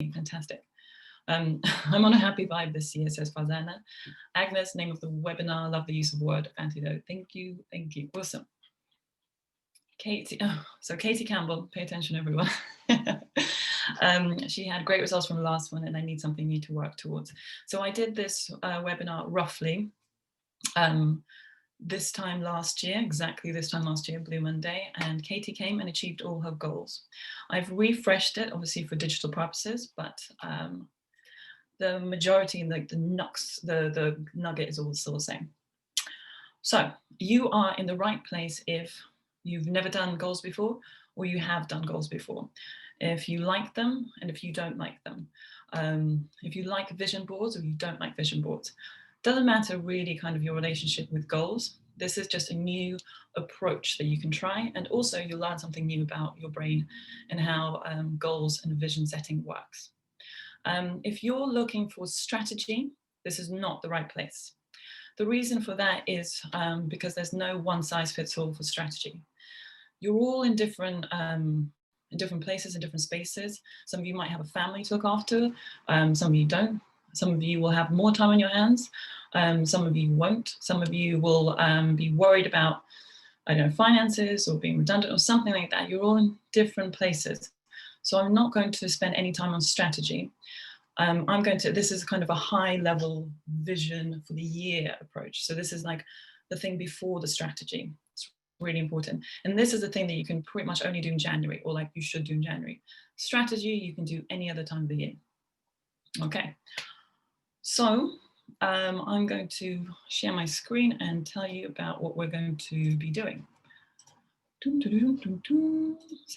Fantastic. I'm on a happy vibe this year, says Farzana. Agnes, name of the webinar, love the use of word antidote. Thank you, awesome. Katie, so Katie Campbell, pay attention everyone. She had great results from the last one and I need something new to work towards. So I did this webinar roughly this time last year, exactly this time last year, Blue Monday, and Katie came and achieved all her goals. I've refreshed it, obviously for digital purposes, but the majority, like the nugget is all still the same. So you are in the right place if you've never done goals before or you have done goals before. If you like them and if you don't like them. If you like vision boards or you don't like vision boards. Doesn't matter really kind of your relationship with goals. This is just a new approach that you can try. And also you'll learn something new about your brain and how goals and vision setting works. If you're looking for strategy, this is not the right place. The reason for that is because there's no one size fits all for strategy. You're all in different places, in different spaces. Some of you might have a family to look after. Some of you don't. Some of you will have more time on your hands. Some of you won't. Some of you will be worried about, I don't know, finances or being redundant or something like that. You're all in different places. So I'm not going to spend any time on strategy. This is kind of a high level vision for the year approach. So this is like the thing before the strategy. It's really important. And this is the thing that you can pretty much only do in January, or like you should do in January. Strategy, you can do any other time of the year. Okay. So I'm going to share my screen and tell you about what we're going to be doing. So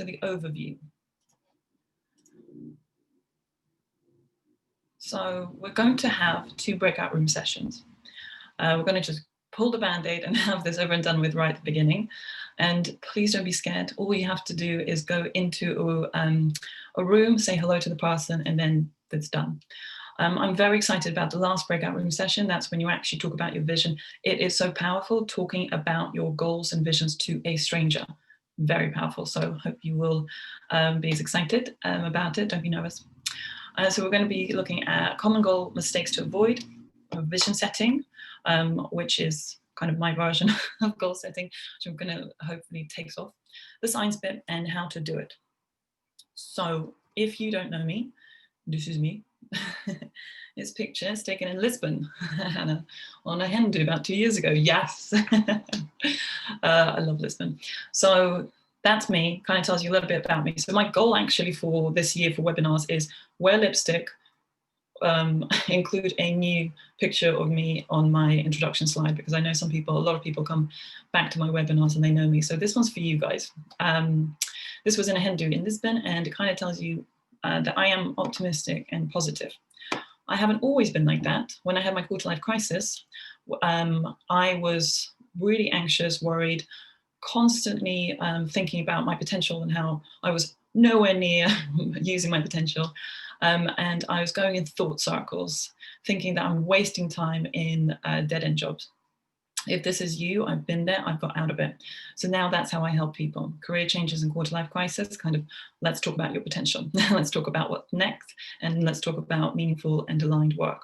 the overview. So we're going to have 2 breakout room sessions. We're going to just pull the band-aid and have this over and done with right at the beginning. And please don't be scared. All you have to do is go into a room, say hello to the person, and then it's done. I'm very excited about the last breakout room session. That's when you actually talk about your vision. It is so powerful talking about your goals and visions to a stranger. Very powerful. So I hope you will be as excited about it. Don't be nervous. So we're going to be looking at common goal mistakes to avoid, vision setting, which is kind of my version of goal setting, which I'm going to hopefully takes off, the science bit, and how to do it. So if you don't know me, this is me. This picture is taken in Lisbon on a hen do about 2 years ago. Yes. I love Lisbon. So that's me, kind of tells you a little bit about me. So my goal actually for this year for webinars is wear lipstick, include a new picture of me on my introduction slide, because I know a lot of people come back to my webinars and they know me. So this one's for you guys. This was in a hen do in Lisbon, and it kind of tells you that I am optimistic and positive. I haven't always been like that. When I had my quarter life crisis, I was really anxious, worried, constantly thinking about my potential and how I was nowhere near using my potential. And I was going in thought circles, thinking that I'm wasting time in dead-end jobs. If this is you, I've been there, I've got out of it. So now that's how I help people. Career changes and quarter life crisis, kind of, let's talk about your potential. Let's talk about what's next, and let's talk about meaningful and aligned work.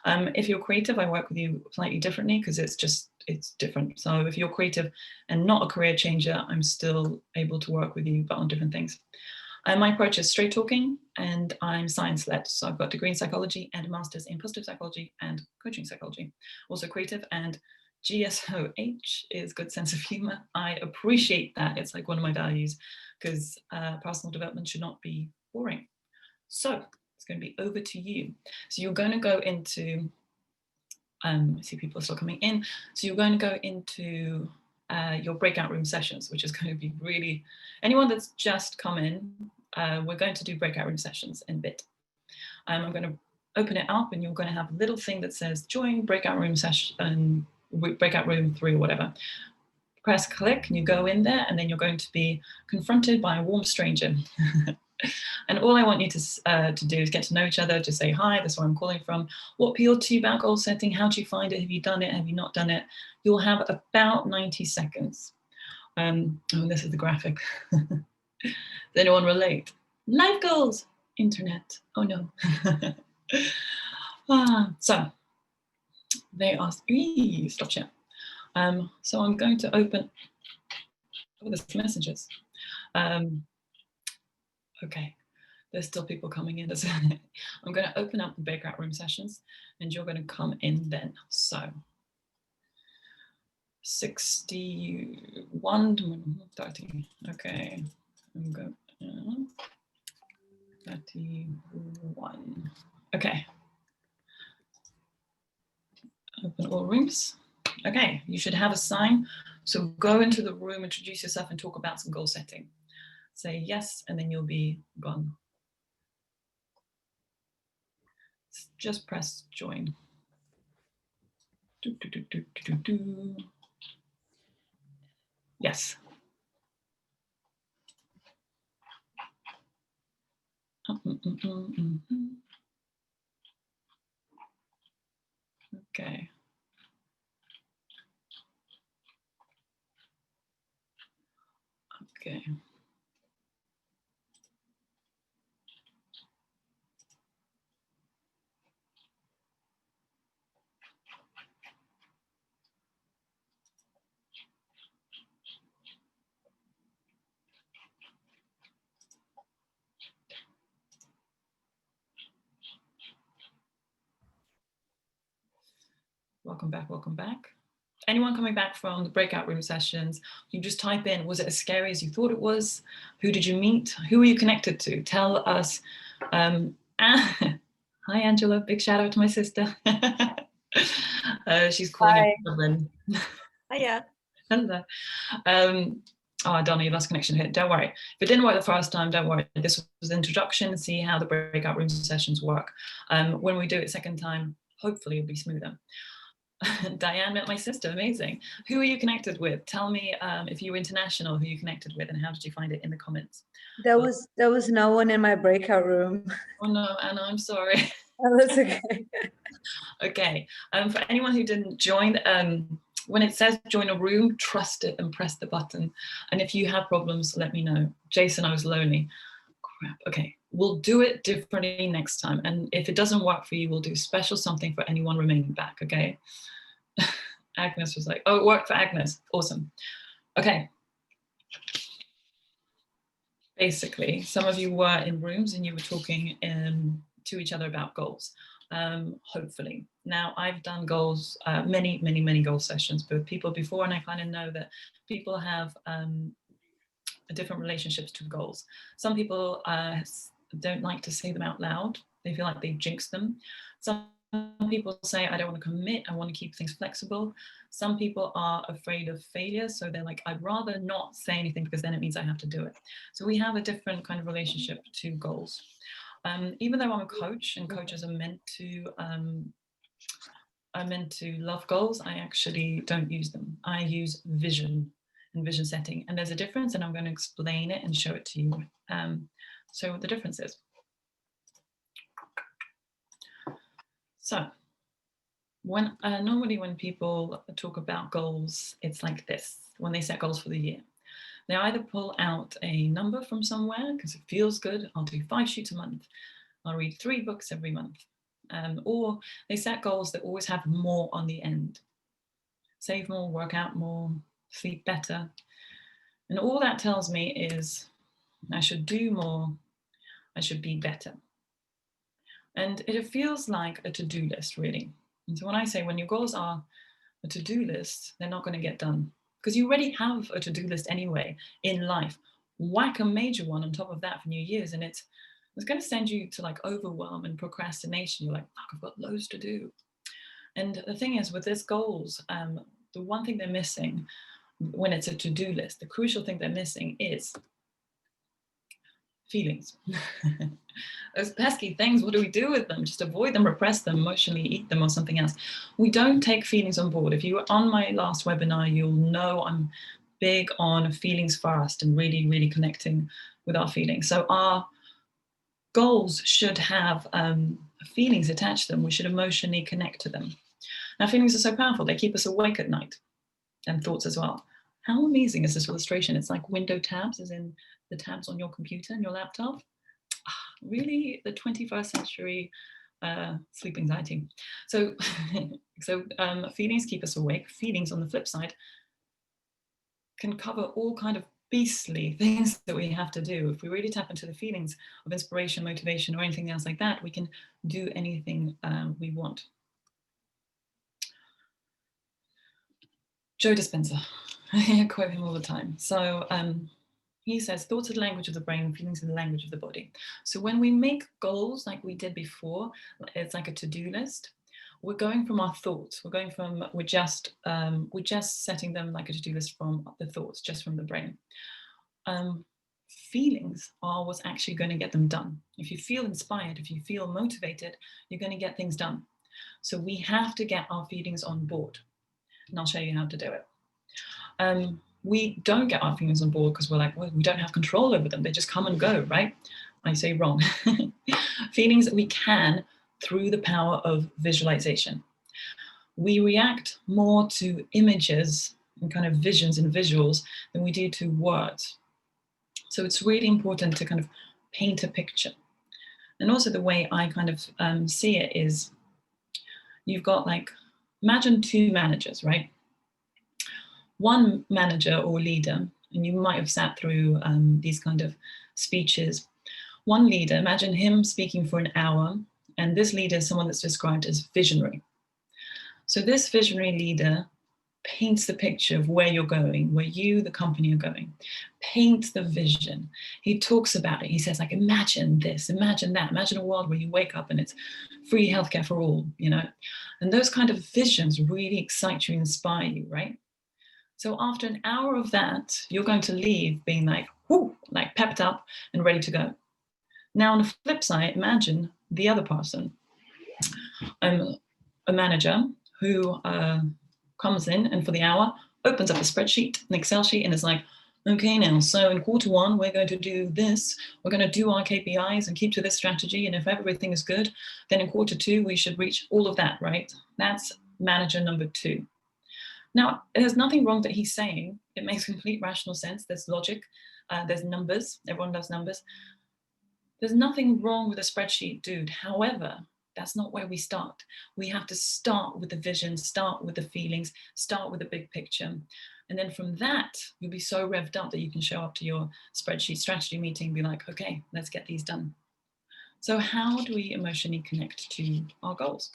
If you're creative, I work with you slightly differently because it's different. So if you're creative and not a career changer, I'm still able to work with you, but on different things. My approach is straight talking, and I'm science-led. So I've got a degree in psychology and a master's in positive psychology and coaching psychology. Also creative, and GSOH is good sense of humor. I appreciate that. It's like one of my values, because personal development should not be boring. So it's going to be over to you. So you're going to go into, I see people are still coming in. So you're going to go into your breakout room sessions, which is going to be really, anyone that's just come in, we're going to do breakout room sessions in a bit. I'm going to open it up, and you're going to have a little thing that says join breakout room session, breakout room 3 or whatever. Press click and you go in there, and then you're going to be confronted by a warm stranger. And all I want you to do is get to know each other. Just say, hi, this is where I'm calling from. What appealed to you about goal setting? How do you find it? Have you done it? Have you not done it? You'll have about 90 seconds. Oh, this is the graphic. Does anyone relate? Life goals. Internet. Oh no. So they asked, stop share. So I'm going to open the messages. Okay, there's still people coming in. I'm going to open up the breakout room sessions and you're going to come in then. So 61, 30. Okay, I'm going 31. Okay. Open all rooms. Okay, you should have a sign. So go into the room, introduce yourself and talk about some goal setting. Say yes, and then you'll be gone. Just press join. Yes. Okay. Okay. Welcome back, welcome back. Anyone coming back from the breakout room sessions, you just type in, was it as scary as you thought it was? Who did you meet? Who are you connected to? Tell us. Hi, Angela. Big shout out to my sister. She's calling in Dublin. Hiya. Hello. Oh, Donna, you lost connection here. Don't worry. If it didn't work the first time, don't worry. This was the introduction. See how the breakout room sessions work. When we do it second time, hopefully it'll be smoother. Diane met my sister. Amazing. Who are you connected with? Tell me if you're international, who you connected with, and how did you find it in the comments? There was no one in my breakout room. Oh no, Anna, I'm sorry. Oh, that's okay. Okay. For anyone who didn't join, when it says join a room, trust it and press the button. And if you have problems, let me know. Jason, I was lonely. Crap. Okay. We'll do it differently next time. And if it doesn't work for you, we'll do special something for anyone remaining back. Okay. Agnes was like, oh, it worked for Agnes. Awesome. Okay. Basically, some of you were in rooms and you were talking to each other about goals. Hopefully. Now, I've done goals, many goal sessions with people before, and I kind of know that people have different relationships to goals. Some people don't like to say them out loud. They feel like they jinx them. Some people say, I don't want to commit, I want to keep things flexible. Some people are afraid of failure, so they're like, I'd rather not say anything because then it means I have to do it. So we have a different kind of relationship to goals. Even though I'm a coach and coaches are meant to love goals, I actually don't use them. I use vision and vision setting, and there's a difference, and I'm going to explain it and show it to you. So the difference is, so normally when people talk about goals, it's like this. When they set goals for the year, they either pull out a number from somewhere because it feels good. I'll do 5 shoots a month. I'll read 3 books every month. Or they set goals that always have more on the end. Save more, work out more, sleep better. And all that tells me is I should do more, I should be better. And it feels like a to-do list, really. And so when I say when your goals are a to-do list, they're not going to get done because you already have a to-do list anyway in life. Whack a major one on top of that for New Year's, and it's going to send you to like overwhelm and procrastination. You're like, fuck, I've got loads to do. And the thing is, with these goals, the one thing they're missing when it's a to-do list, the crucial thing they're missing is feelings. Those pesky things, what do we do with them? Just avoid them, repress them, emotionally eat them or something else. We don't take feelings on board. If you were on my last webinar, you'll know I'm big on feelings first and really connecting with our feelings. So our goals should have feelings attached to them. We should emotionally connect to them. Now, feelings are so powerful. They keep us awake at night, and thoughts as well. How amazing is this illustration? It's like window tabs, as in the tabs on your computer and your laptop. really the 21st century sleep anxiety. So, feelings keep us awake. Feelings, on the flip side, can cover all kind of beastly things that we have to do. If we really tap into the feelings of inspiration, motivation, or anything else like that, we can do anything we want. Joe Dispenza, I quote him all the time. So he says, thoughts are the language of the brain, feelings are the language of the body. So when we make goals like we did before, it's like a to-do list. We're going from our thoughts. We're just setting them like a to-do list from the thoughts, just from the brain. Feelings are what's actually going to get them done. If you feel inspired, if you feel motivated, you're going to get things done. So we have to get our feelings on board. And I'll show you how to do it. We don't get our feelings on board because we're like, well, we don't have control over them. They just come and go, right? I say wrong. Feelings we can through the power of visualization. We react more to images and kind of visions and visuals than we do to words. So it's really important to kind of paint a picture. And also the way I kind of see it is you've got like, imagine two managers, right? One manager or leader, and you might have sat through these kind of speeches. One leader, imagine him speaking for an hour, and this leader is someone that's described as visionary. So this visionary leader paints the picture of where you're going, where you, the company, are going. Paints the vision. He talks about it. He says, like, imagine this, imagine that. Imagine a world where you wake up and it's free healthcare for all, you know? And those kind of visions really excite you, inspire you, right? So after an hour of that, you're going to leave being like, whoo, like pepped up and ready to go. Now, on the flip side, imagine the other person, a manager who comes in and for the hour opens up a spreadsheet, an Excel sheet, and is like, okay, now, so in Q1, we're going to do this. We're going to do our KPIs and keep to this strategy. And if everything is good, then in Q2, we should reach all of that, right? That's manager number 2. Now, there's nothing wrong that he's saying. It makes complete rational sense. There's logic. There's numbers. Everyone loves numbers. There's nothing wrong with a spreadsheet, dude. However, that's not where we start. We have to start with the vision, start with the feelings, start with the big picture. And then from that, you'll be so revved up that you can show up to your spreadsheet strategy meeting and be like, okay, let's get these done. So how do we emotionally connect to our goals?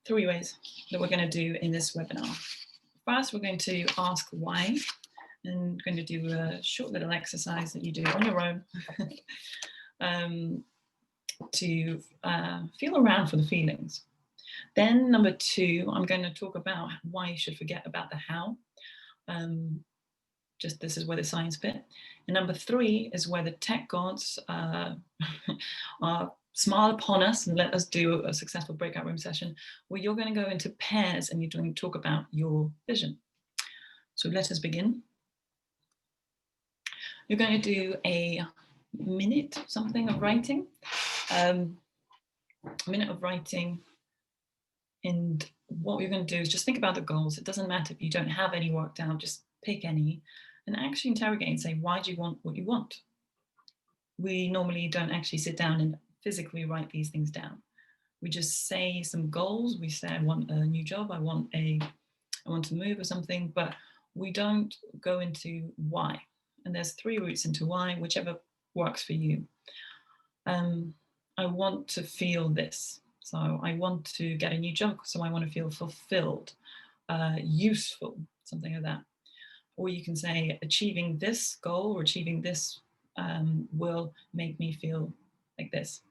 3 ways that we're going to do in this webinar. First, we're going to ask why, and going to do a short little exercise that you do on your own to feel around for the feelings. Then number 2, I'm going to talk about why you should forget about the how. Just this is where the science bit. And number 3 is where the tech gods are smile upon us and let us do a successful breakout room session where you're going to go into pairs and you're going to talk about your vision. So let us begin. You're going to do a minute something of writing, a minute of writing. And what you're going to do is just think about the goals. It doesn't matter if you don't have any worked out, just pick any and actually interrogate and say, why do you want what you want? We normally don't actually sit down and physically write these things down. We just say some goals. We say, I want a new job. I want to move or something, but we don't go into why. And there's 3 routes into why, whichever works for you. I want to feel this. So I want to get a new job. So I want to feel fulfilled, useful, something like that. Or you can say achieving this goal or achieving this will make me feel like this.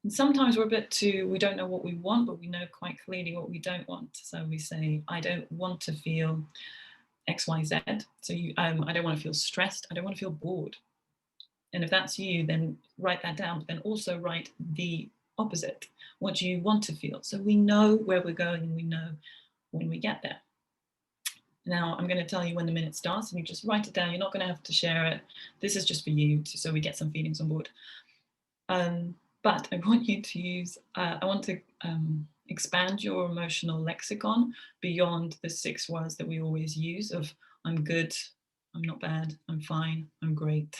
And sometimes we're a bit we don't know what we want, but we know quite clearly what we don't want. So we say, I don't want to feel X, Y, Z. So I don't want to feel stressed. I don't want to feel bored. And if that's you, then write that down, but then also write the opposite. What do you want to feel? So we know where we're going and we know when we get there. Now I'm going to tell you when the minute starts and you just write it down. You're not going to have to share it. This is just for you so we get some feelings on board. But I want you to use, I want to expand your emotional lexicon beyond the 6 words that we always use of I'm good, I'm not bad, I'm fine, I'm great,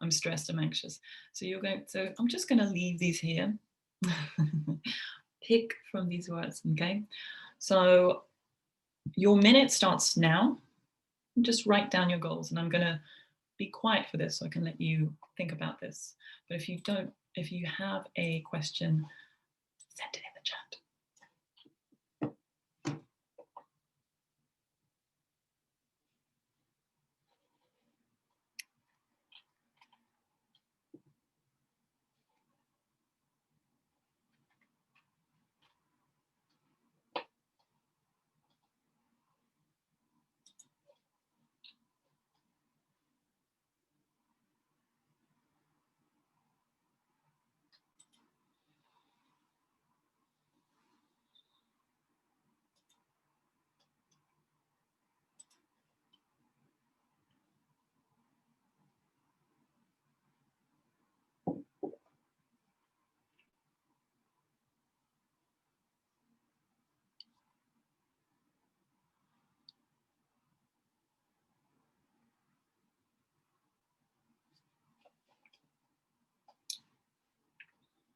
I'm stressed, I'm anxious. So I'm just going to leave these here. Pick from these words, okay? So your minute starts now. Just write down your goals, and I'm going to be quiet for this so I can let you think about this. But if you have a question, send it in the chat.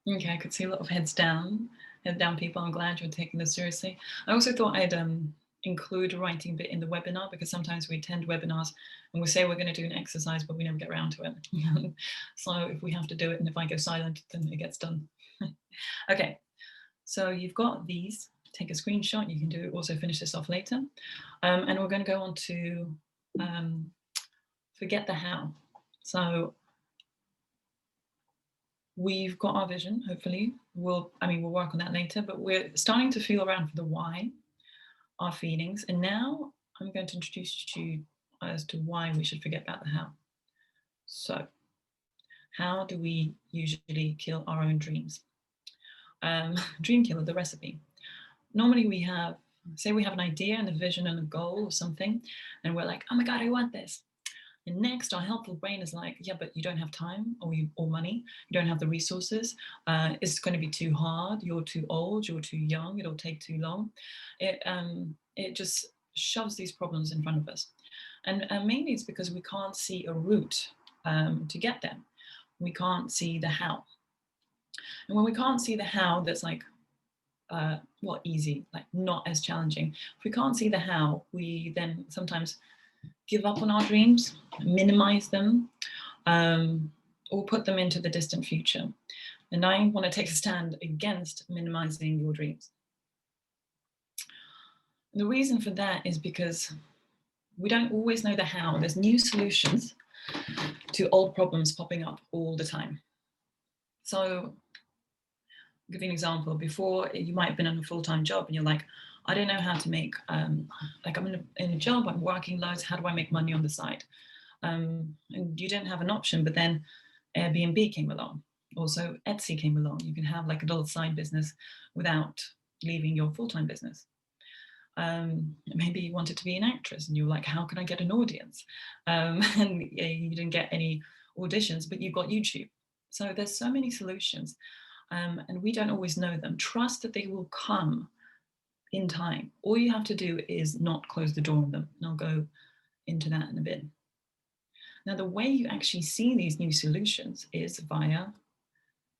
Okay, I could see a lot of head down people. I'm glad you're taking this seriously. I also thought I'd include a writing bit in the webinar, because sometimes we attend webinars and we say we're going to do an exercise, but we never get around to it. So if we have to do it, and if I go silent, then it gets done. Okay, so you've got these. Take a screenshot. You can also finish this off later. And we're going to go on to forget the how. So we've got our vision, hopefully. We'll work on that later, but we're starting to feel around for the why, our feelings. And now I'm going to introduce you as to why we should forget about the how. So how do we usually kill our own dreams? Dream killer, the recipe. Normally we have an idea and a vision and a goal or something, and we're like, oh my God, I want this. And next, our helpful brain is like, yeah, but you don't have time or money. You don't have the resources. It's going to be too hard. You're too old. You're too young. It'll take too long. It just shoves these problems in front of us. And mainly it's because we can't see a route to get there. We can't see the how. And when we can't see the how, that's like, easy, like not as challenging. If we can't see the how, we then sometimes give up on our dreams, minimize them, or put them into the distant future. And I want to take a stand against minimizing your dreams. And the reason for that is because we don't always know the how. There's new solutions to old problems popping up all the time. So I'll give you an example. Before, you might have been in a full-time job and you're like, I don't know how to make, I'm in a job, I'm working loads, how do I make money on the side? And you didn't have an option, but then Airbnb came along. Also, Etsy came along. You can have like a little side business without leaving your full-time business. Maybe you wanted to be an actress and you were like, how can I get an audience? And you didn't get any auditions, but you got YouTube. So there's so many solutions, and we don't always know them. Trust that they will come in time. All you have to do is not close the door on them. And I'll go into that in a bit. Now, the way you actually see these new solutions is via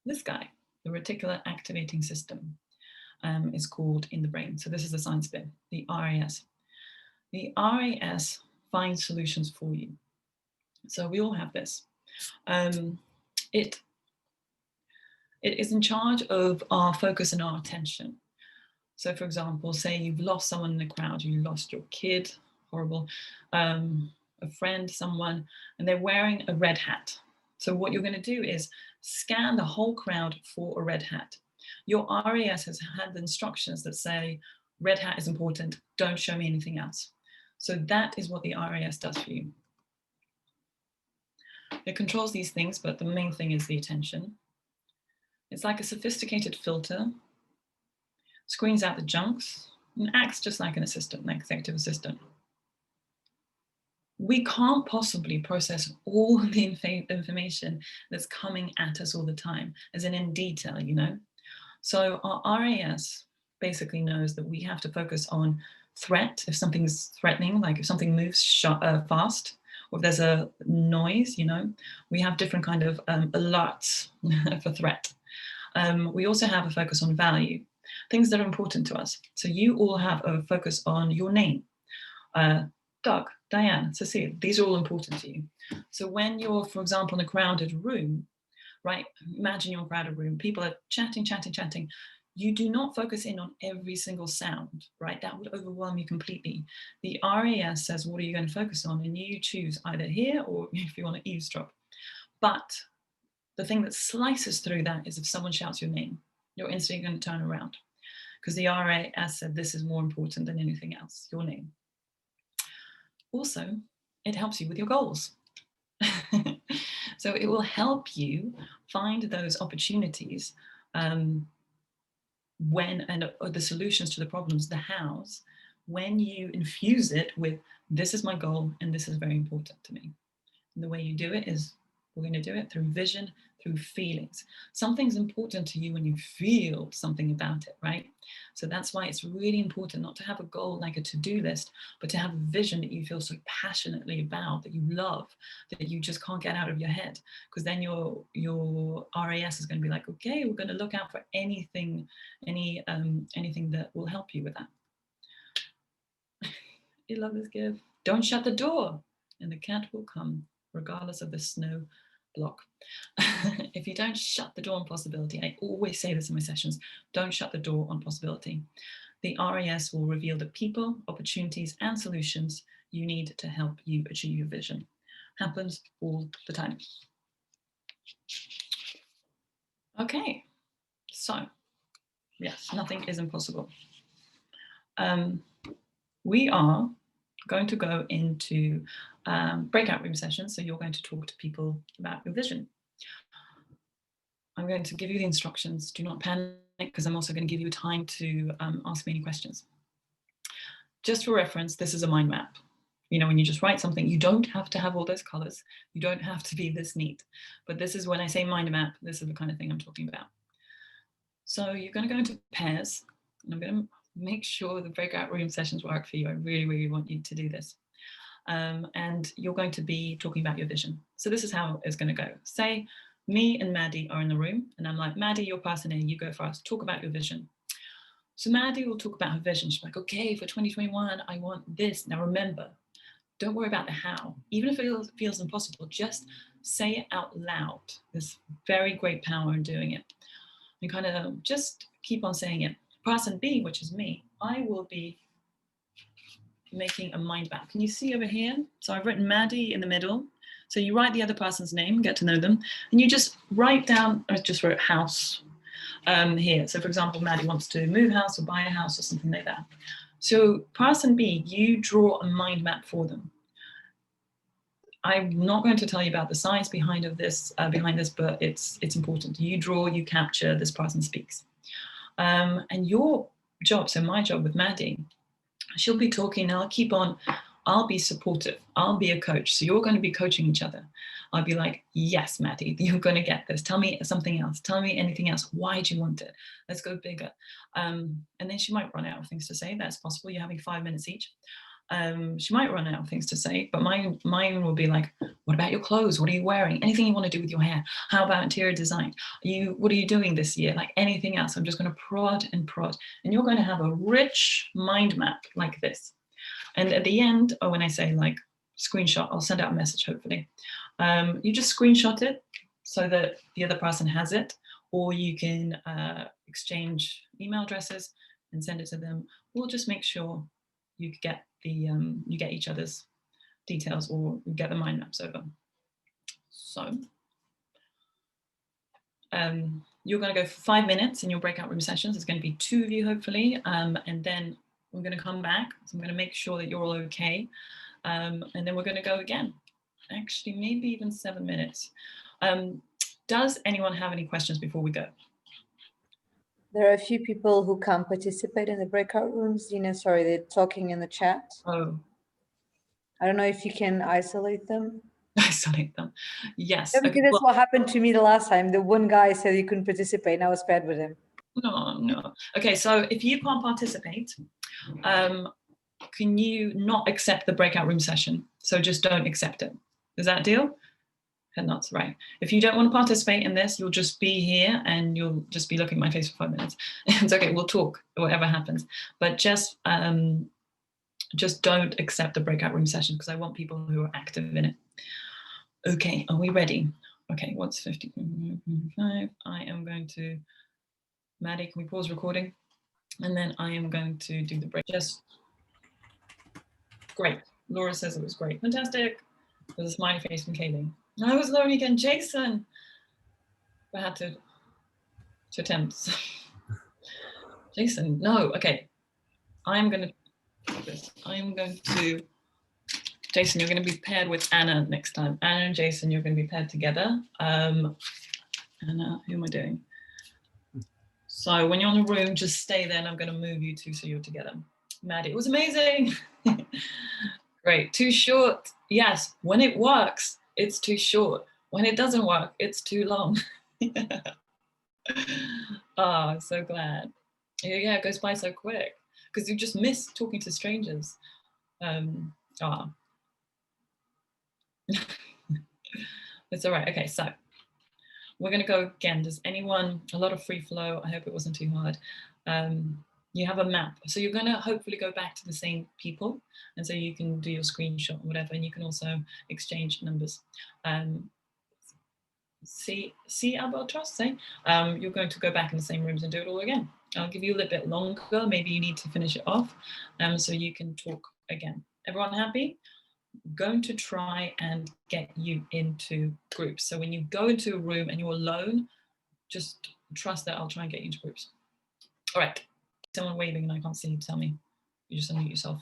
this guy, the reticular activating system. Is called in the brain. So this is the science bit, the RAS. The RAS finds solutions for you. So we all have this. It is in charge of our focus and our attention. So for example, say you've lost someone in the crowd, you lost your kid, horrible, a friend, someone, and they're wearing a red hat. So what you're going to do is scan the whole crowd for a red hat. Your RAS has had the instructions that say, red hat is important, don't show me anything else. So that is what the RAS does for you. It controls these things, but the main thing is the attention. It's like a sophisticated filter, screens out the junks, and acts just like an assistant, like executive assistant. We can't possibly process all the information that's coming at us all the time, as in detail, you know? So our RAS basically knows that we have to focus on threat, if something's threatening, like if something moves fast, or if there's a noise, we have different kind of alerts for threat. We also have a focus on value, things that are important to us. So you all have a focus on your name. Doug, Diane, Cecile, these are all important to you. So when you're, for example, in a crowded room, right? Imagine you're in a crowded room, people are chatting. You do not focus in on every single sound, right? That would overwhelm you completely. The RAS says, what are you going to focus on? And you choose either here or if you want to eavesdrop. But the thing that slices through that is if someone shouts your name, you're instantly going to turn around because the RAS said this is more important than anything else, your name. Also, it helps you with your goals. So it will help you find those opportunities when, and the solutions to the problems, the hows, when you infuse it with, this is my goal and this is very important to me. And the way you do it is, we're going to do it through vision, through feelings. Something's important to you when you feel something about it, right? So that's why it's really important not to have a goal like a to-do list, but to have a vision that you feel so passionately about, that you love, that you just can't get out of your head. Because then your RAS is going to be like, okay, we're going to look out for anything that will help you with that. You love this gift. Don't shut the door and the cat will come, regardless of the snow block. If you don't shut the door on possibility, I always say this in my sessions, don't shut the door on possibility. The RAS will reveal the people, opportunities, and solutions you need to help you achieve your vision. Happens all the time. Okay, so yes, nothing is impossible. We are going to go into breakout room sessions. So you're going to talk to people about your vision. I'm going to give you the instructions. Do not panic, because I'm also going to give you time to ask me any questions. Just for reference, this is a mind map. When you just write something, you don't have to have all those colors. You don't have to be this neat. But this is when I say mind map, this is the kind of thing I'm talking about. So you're going to go into pairs, and I'm going to make sure the breakout room sessions work for you. I really, really want you to do this. And you're going to be talking about your vision. So this is how it's going to go. Say, me and Maddie are in the room, and I'm like, Maddie, you're person A, you go first, talk about your vision. So Maddie will talk about her vision. She's like, okay, for 2021, I want this. Now remember, don't worry about the how. Even if it feels impossible, just say it out loud. There's very great power in doing it. And kind of just keep on saying it. Person B, which is me, I will be making a mind map. Can you see over here? So I've written Maddie in the middle. So you write the other person's name, get to know them, and you just write down, I just wrote house here. So for example, Maddie wants to move house or buy a house or something like that. So person B, you draw a mind map for them. I'm not going to tell you about the science behind this, but it's important. You draw, you capture, this person speaks. And your job, so my job with Maddie, she'll be talking, I'll be supportive, I'll be a coach. So you're going to be coaching each other. I'll be like, yes, Maddie, you're going to get this. Tell me something else. Tell me anything else. Why do you want it? Let's go bigger. And then she might run out of things to say. That's possible. You're having 5 minutes each. She might run out of things to say, but mine will be like, what about your clothes? What are you wearing? Anything you want to do with your hair? How about interior design? What are you doing this year? Like anything else. I'm just going to prod and prod. And you're going to have a rich mind map like this. And at the end, or when I say like screenshot, I'll send out a message hopefully. You just screenshot it so that the other person has it, or you can exchange email addresses and send it to them. We'll just make sure you get you get each other's details, or you get the mind maps over. So you're going to go for 5 minutes in your breakout room sessions. There's going to be 2 of you hopefully, and then we're going to come back. So I'm going to make sure that you're all okay, and then we're going to go again. Actually, maybe even 7 minutes. Does anyone have any questions before we go? There are a few people who can't participate in the breakout rooms. Sorry, they're talking in the chat. Oh. I don't know if you can isolate them. Isolate them, yes. Yeah, because that's what happened to me the last time. The one guy said he couldn't participate, and I was paired with him. No. Okay, so if you can't participate, can you not accept the breakout room session? So just don't accept it. Is that a deal? Head nods, right. If you don't want to participate in this, you'll just be here and you'll just be looking at my face for 5 minutes. It's okay, we'll talk, whatever happens. But just don't accept the breakout room session because I want people who are active in it. Okay, are we ready? Okay, what's 55? I am going to, Maddie, can we pause recording? And then I am going to do the break. Just great. Laura says it was great. Fantastic. There's a smiley face from Kaylee. I was lonely again. Jason. I had to attempt. Jason, no. Okay. I'm going to, Jason, you're going to be paired with Anna next time. Anna and Jason, you're going to be paired together. Anna, who am I doing? So when you're in the room, just stay there and I'm going to move you two so you're together. Maddie, it was amazing. Great. Too short. Yes. When it works, it's too short. When it doesn't work, it's too long. Oh, so glad. Yeah, it goes by so quick because you just miss talking to strangers. It's all right. Okay, so we're going to go again. Does anyone, a lot of free flow. I hope it wasn't too hard. You have a map. So you're going to hopefully go back to the same people. And so you can do your screenshot or whatever. And you can also exchange numbers. See Albatross, say? You're going to go back in the same rooms and do it all again. I'll give you a little bit longer. Maybe you need to finish it off so you can talk again. Everyone happy? Going to try and get you into groups. So when you go into a room and you're alone, just trust that I'll try and get you into groups. All right. Someone waving and I can't see you. Tell me. You just unmute yourself.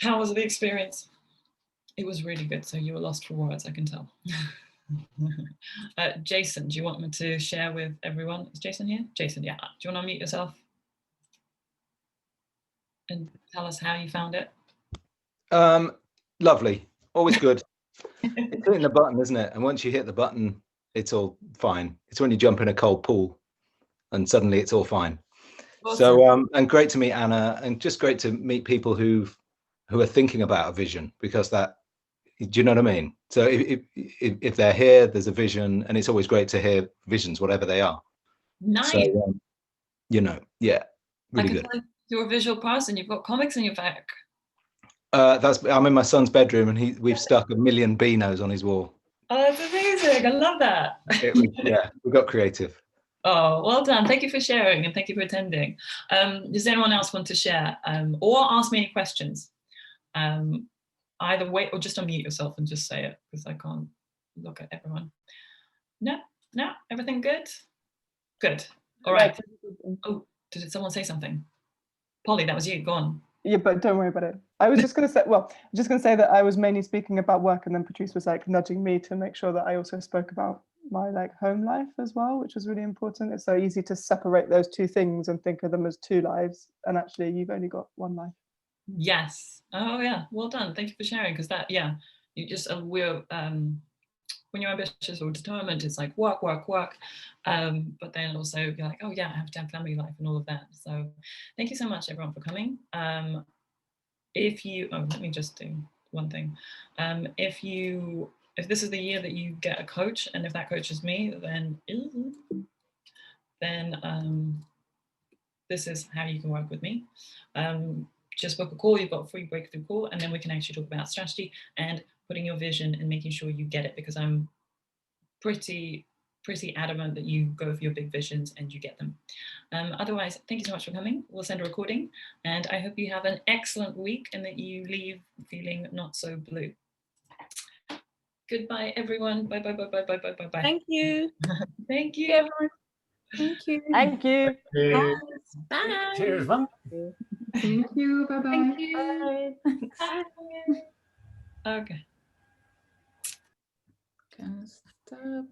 How was the experience? It was really good. So you were lost for words, I can tell. Jason, do you want me to share with everyone? Is Jason here? Jason, yeah. Do you want to unmute yourself? And tell us how you found it? Lovely. Always good. It's hitting the button, isn't it? And once you hit the button, it's all fine. It's when you jump in a cold pool and suddenly it's all fine. Awesome. So, and great to meet Anna, and just great to meet people who are thinking about a vision, because that, do you know what I mean? So if they're here, there's a vision, and it's always great to hear visions, whatever they are. Nice. So, yeah, really good. You're a visual person. You've got comics in your back. I'm in my son's bedroom, and we've stuck 1 million Beanos on his wall. Oh, that's amazing. I love that. Yeah, we got creative. Oh, well done. Thank you for sharing and thank you for attending. Does anyone else want to share or ask me any questions? Either wait or just unmute yourself and just say it, because I can't look at everyone. No, everything good? Good. All right. Oh, did someone say something? Polly, that was you. Go on. Yeah, but don't worry about it. I was just going to say, that I was mainly speaking about work, and then Patrice was like nudging me to make sure that I also spoke about my home life as well, which was really important. It's so easy to separate those two things and think of them as two lives, and actually you've only got one life. Yes. Oh yeah, well done. Thank you for sharing, because that, yeah, you just we're when you're ambitious or determined, it's like work, but then also you're like, oh yeah, I have to have family life and all of that. So thank you so much everyone for coming. Let me just do one thing. If this is the year that you get a coach, and if that coach is me, then this is how you can work with me. Just book a call. You've got a free breakthrough call, and then we can actually talk about strategy and putting your vision and making sure you get it, because I'm pretty adamant that you go for your big visions and you get them. Otherwise, thank you so much for coming. We'll send a recording, and I hope you have an excellent week and that you leave feeling not so blue. Goodbye, everyone. Bye. Thank you. Thank you, everyone. Thank you. Thank you. Bye. Cheers, man. Thank you. Bye-bye. Thank you. Bye. Okay. Can stop.